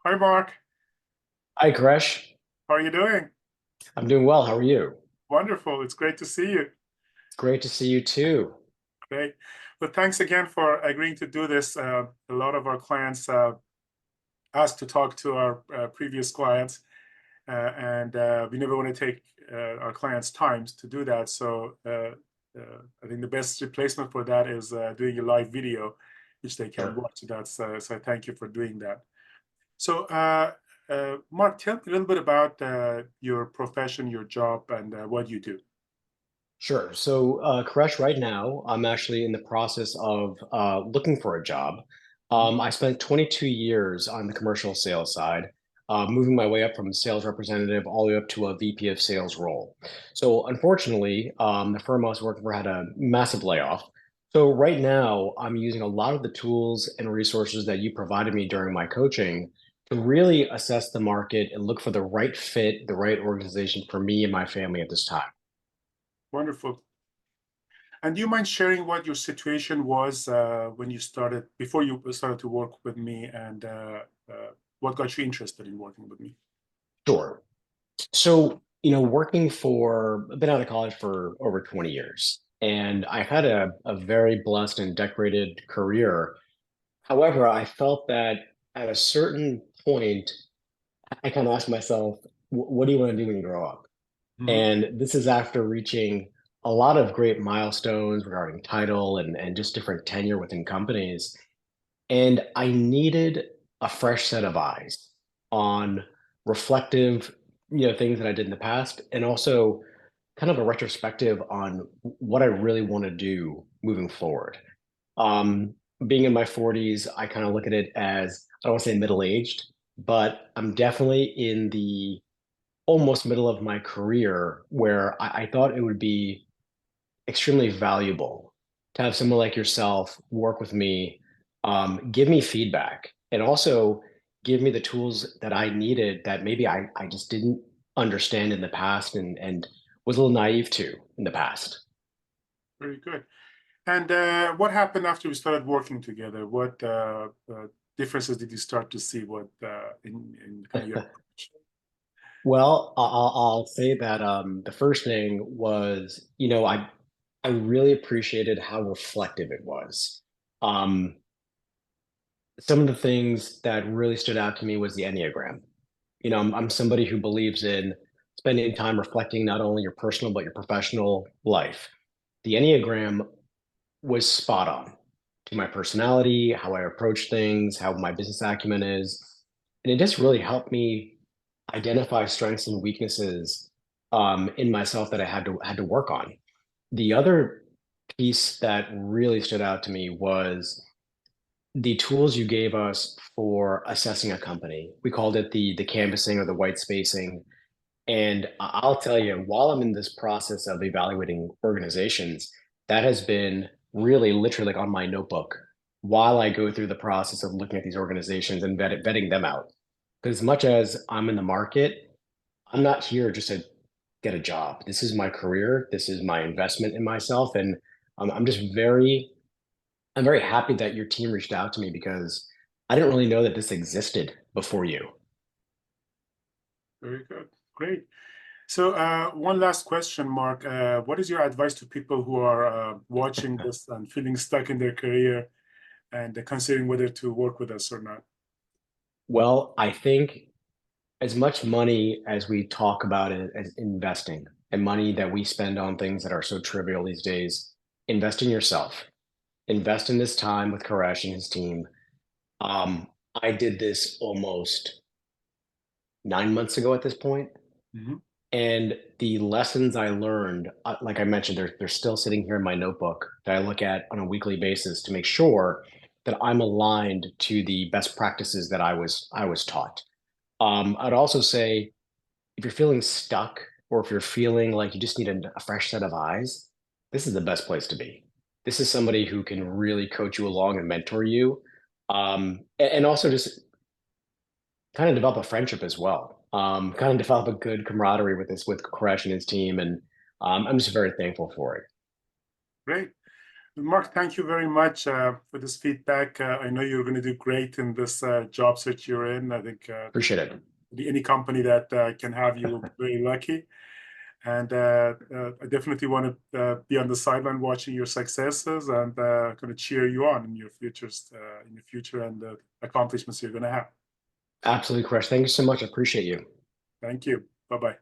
Hi, Mark. Hi, Gresh. How are you doing? I'm doing well. How are you? Wonderful. It's great to see you. It's great to see you too. Great. Well, thanks again for agreeing to do this. A lot of our clients asked to talk to our previous clients, and we never want to take our clients' times to do that. I think the best replacement for that is doing a live video, which they can Sure. watch. So thank you for doing that. Mark, tell me a little bit about your profession, your job, and what you do. Sure. So, Koresh, right now, I'm actually in the process of looking for a job. Mhm. I spent 22 years on the commercial sales side, moving my way up from sales representative all the way up to a VP of sales role. So, unfortunately, the firm I was working for had a massive layoff. So, right now, I'm using a lot of the tools and resources that you provided me during my coaching to really assess the market and look for the right fit, the right organization for me and my family at this time. Wonderful. And do you mind sharing what your situation was when you started, before you started to work with me, and what got you interested in working with me? Sure. So, working for, I've been out of college for over 20 years, and I've had a very blessed and decorated career. However, I felt that at a certain point, I kind of asked myself, what do you want to do when you grow up? Mhm. And this is after reaching a lot of great milestones regarding title and just different tenure within companies. And I needed a fresh set of eyes on reflective, things that I did in the past, and also kind of a retrospective on what I really want to do moving forward. Um, Being in my 40s, I kind of look at it as, I don't want to say middle-aged, but I'm definitely in the almost middle of my career where I thought it would be extremely valuable to have someone like yourself work with me, give me feedback, and also give me the tools that I needed that maybe I just didn't understand in the past and was a little naive to in the past. Very good. And what happened after we started working together? What differences did you start to see? What in kind of your approach? Well, I'll say that the first thing was, I really appreciated how reflective it was. Um, some of the things that really stood out to me was the Enneagram. I'm somebody who believes in spending time reflecting not only your personal but your professional life. The Enneagram was spot on to my personality, how I approach things, how my business acumen is. And it just really helped me identify strengths and weaknesses in myself that I had to work on. The other piece that really stood out to me was the tools you gave us for assessing a company. We called it the canvassing or the white spacing. And I'll tell you, while I'm in this process of evaluating organizations, that has been really literally like on my notebook while I go through the process of looking at these organizations and vetting them out. Because as much as I'm in the market, I'm not here just to get a job. This is my career. This is my investment in myself. And I'm very happy that your team reached out to me because I didn't really know that this existed before you. Very good. Great. So, one last question, Mark. What is your advice to people who are watching this and feeling stuck in their career and considering whether to work with us or not? Well, I think as much money as we talk about it as investing and money that we spend on things that are so trivial these days, invest in yourself. Invest in this time with Koresh and his team. Um, I did this almost 9 months ago at this point, Mhm. and the lessons I learned, like I mentioned, they're still sitting here in my notebook that I look at on a weekly basis to make sure that I'm aligned to the best practices that I was taught. I'd also say if you're feeling stuck or if you're feeling like you just need a fresh set of eyes, this is the best place to be. This is somebody who can really coach you along and mentor you, and also just kind of develop a friendship as well. Kind of develop a good camaraderie with Koresh and his team, and I'm just very thankful for it. Great. Mark, thank you very much for this feedback. I know you're going to do great in this job search you're in. I think Appreciate it. any company that can have you will be very lucky. And I definitely want to be on the sideline watching your successes and going to cheer you on in your futures, in your future and the accomplishments you're going to have. Absolutely, Chris. Thank you so much. I appreciate you. Thank you. Bye bye.